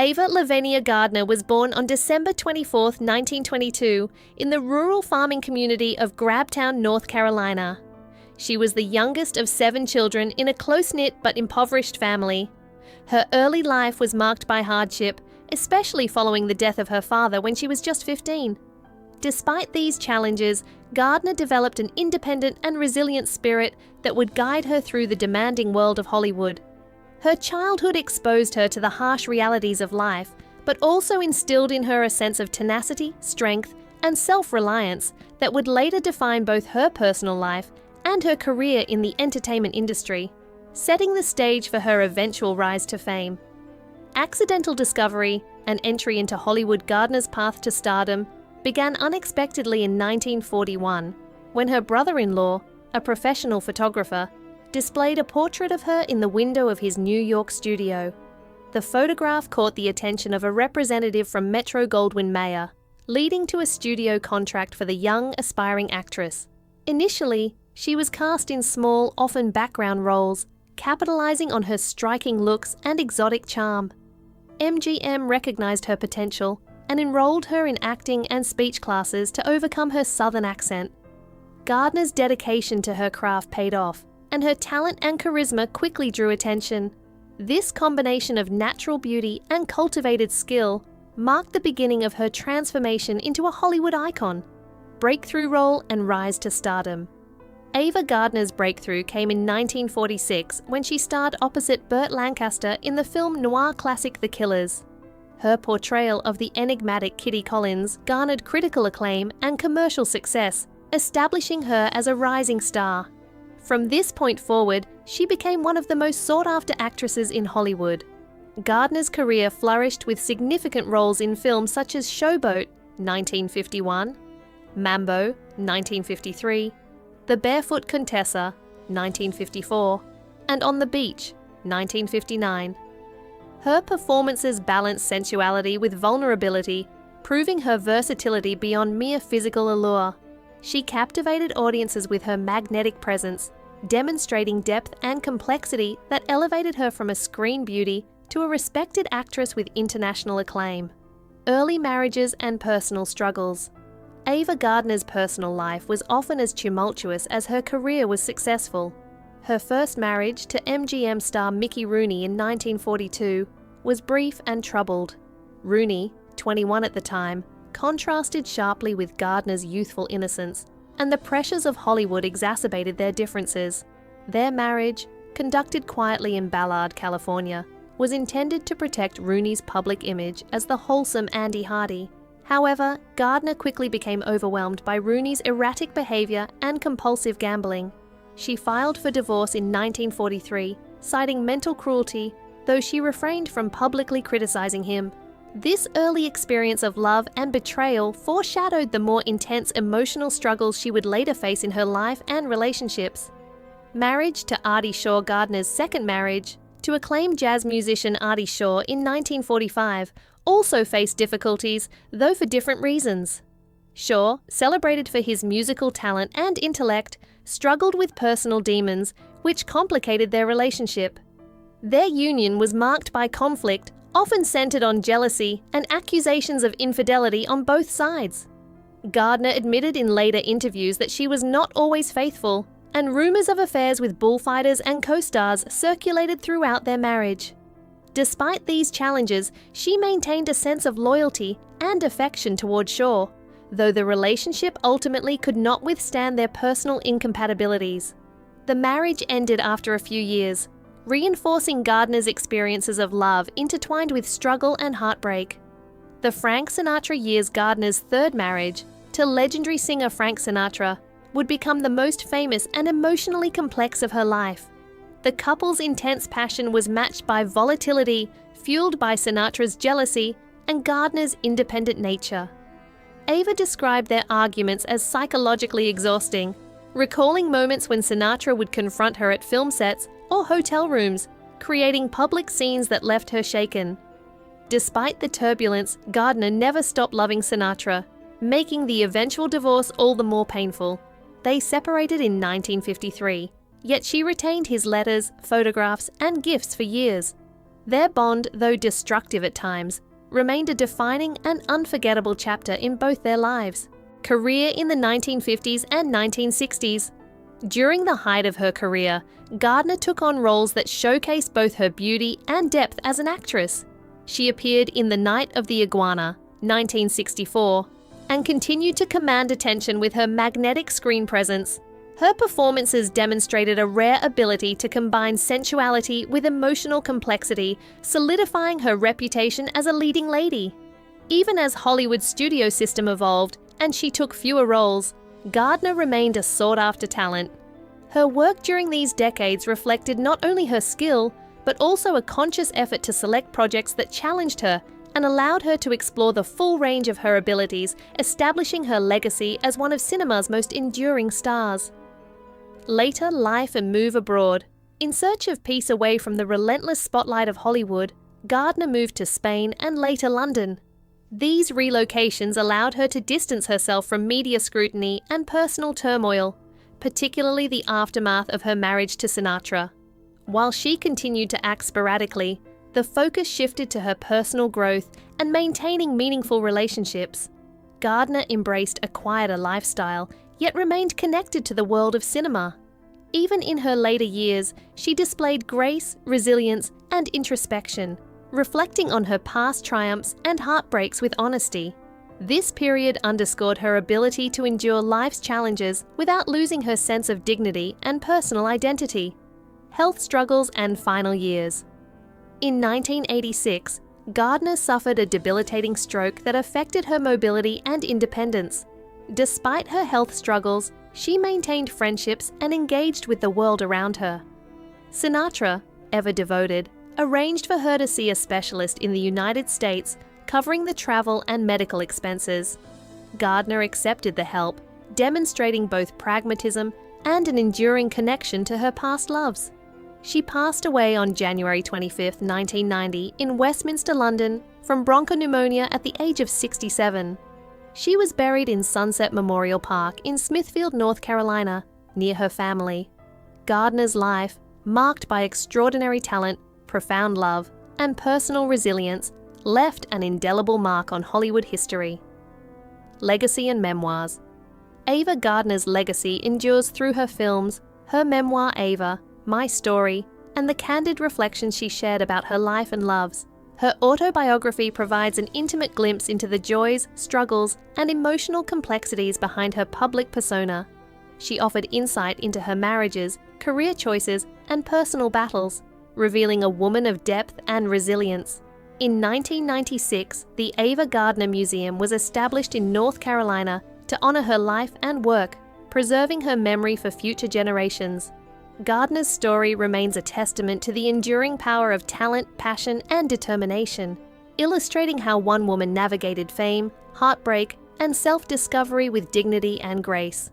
Ava Gardner was born on December 24, 1922, in the rural farming community of Grabtown, North Carolina. She was the youngest of 7 children in a close-knit but impoverished family. Her early life was marked by hardship, especially following the death of her father when she was just 15. Despite these challenges, Gardner developed an independent and resilient spirit that would guide her through the demanding world of Hollywood. Her childhood exposed her to the harsh realities of life, but also instilled in her a sense of tenacity, strength, and self-reliance that would later define both her personal life and her career in the entertainment industry, setting the stage for her eventual rise to fame. Accidental discovery and entry into Hollywood. Gardner's path to stardom began unexpectedly in 1941, when her brother-in-law, a professional photographer, displayed a portrait of her in the window of his New York studio. The photograph caught the attention of a representative from Metro-Goldwyn-Mayer, leading to a studio contract for the young, aspiring actress. Initially, she was cast in small, often background roles, capitalizing on her striking looks and exotic charm. MGM recognized her potential and enrolled her in acting and speech classes to overcome her southern accent. Gardner's dedication to her craft paid off, and her talent and charisma quickly drew attention. This combination of natural beauty and cultivated skill marked the beginning of her transformation into a Hollywood icon, breakthrough role, and rise to stardom. Ava Gardner's breakthrough came in 1946 when she starred opposite Burt Lancaster in the film noir classic The Killers. Her portrayal of the enigmatic Kitty Collins garnered critical acclaim and commercial success, establishing her as a rising star. From this point forward, she became one of the most sought-after actresses in Hollywood. Gardner's career flourished with significant roles in films such as Showboat, 1951, Mambo, 1953, The Barefoot Contessa, 1954, and On the Beach, 1959. Her performances balanced sensuality with vulnerability, proving her versatility beyond mere physical allure. She captivated audiences with her magnetic presence, demonstrating depth and complexity that elevated her from a screen beauty to a respected actress with international acclaim. Early marriages and personal struggles. Ava Gardner's personal life was often as tumultuous as her career was successful. Her first marriage to MGM star Mickey Rooney in 1942 was brief and troubled. Rooney, 21 at the time, contrasted sharply with Gardner's youthful innocence, and the pressures of Hollywood exacerbated their differences. Their marriage, conducted quietly in Ballard, California, was intended to protect Rooney's public image as the wholesome Andy Hardy. However, Gardner quickly became overwhelmed by Rooney's erratic behavior and compulsive gambling. She filed for divorce in 1943, citing mental cruelty, though she refrained from publicly criticizing him. This early experience of love and betrayal foreshadowed the more intense emotional struggles she would later face in her life and relationships. Marriage to Artie Shaw. Gardner's second marriage, to acclaimed jazz musician Artie Shaw in 1945, also faced difficulties, though for different reasons. Shaw, celebrated for his musical talent and intellect, struggled with personal demons, which complicated their relationship. Their union was marked by conflict, often centered on jealousy and accusations of infidelity on both sides. Gardner admitted in later interviews that she was not always faithful, and rumors of affairs with bullfighters and co-stars circulated throughout their marriage. Despite these challenges, she maintained a sense of loyalty and affection toward Shaw, though the relationship ultimately could not withstand their personal incompatibilities. The marriage ended after a few years, reinforcing Gardner's experiences of love intertwined with struggle and heartbreak. The Frank Sinatra years. Gardner's third marriage, to legendary singer Frank Sinatra, would become the most famous and emotionally complex of her life. The couple's intense passion was matched by volatility, fueled by Sinatra's jealousy and Gardner's independent nature. Ava described their arguments as psychologically exhausting, recalling moments when Sinatra would confront her at film sets or hotel rooms, creating public scenes that left her shaken. Despite the turbulence, Gardner never stopped loving Sinatra, making the eventual divorce all the more painful. They separated in 1953, yet she retained his letters, photographs, and gifts for years. Their bond, though destructive at times, remained a defining and unforgettable chapter in both their lives. Career in the 1950s and 1960s. During the height of her career, Gardner took on roles that showcased both her beauty and depth as an actress. She appeared in The Night of the Iguana, 1964, and continued to command attention with her magnetic screen presence. Her performances demonstrated a rare ability to combine sensuality with emotional complexity, solidifying her reputation as a leading lady. Even as Hollywood's studio system evolved and she took fewer roles, Gardner remained a sought-after talent. Her work during these decades reflected not only her skill, but also a conscious effort to select projects that challenged her and allowed her to explore the full range of her abilities, establishing her legacy as one of cinema's most enduring stars. Later life and move abroad. In search of peace away from the relentless spotlight of Hollywood, Gardner moved to Spain and later London. These relocations allowed her to distance herself from media scrutiny and personal turmoil, particularly the aftermath of her marriage to Sinatra. While she continued to act sporadically, the focus shifted to her personal growth and maintaining meaningful relationships. Gardner embraced a quieter lifestyle, yet remained connected to the world of cinema. Even in her later years, she displayed grace, resilience, and introspection, reflecting on her past triumphs and heartbreaks with honesty. This period underscored her ability to endure life's challenges without losing her sense of dignity and personal identity. Health struggles and final years. In 1986, Gardner suffered a debilitating stroke that affected her mobility and independence. Despite her health struggles, she maintained friendships and engaged with the world around her. Sinatra, ever devoted, arranged for her to see a specialist in the United States, covering the travel and medical expenses. Gardner accepted the help, demonstrating both pragmatism and an enduring connection to her past loves. She passed away on January 25, 1990, in Westminster, London, from bronchopneumonia at the age of 67. She was buried in Sunset Memorial Park in Smithfield, North Carolina, near her family. Gardner's life, marked by extraordinary talent, profound love, and personal resilience, left an indelible mark on Hollywood history. Legacy and memoirs. Ava Gardner's legacy endures through her films, her memoir Ava, My Story, and the candid reflections she shared about her life and loves. Her autobiography provides an intimate glimpse into the joys, struggles, and emotional complexities behind her public persona. She offered insight into her marriages, career choices, and personal battles, revealing a woman of depth and resilience. In 1996, the Ava Gardner Museum was established in North Carolina to honor her life and work, preserving her memory for future generations. Gardner's story remains a testament to the enduring power of talent, passion, and determination, illustrating how one woman navigated fame, heartbreak, and self-discovery with dignity and grace.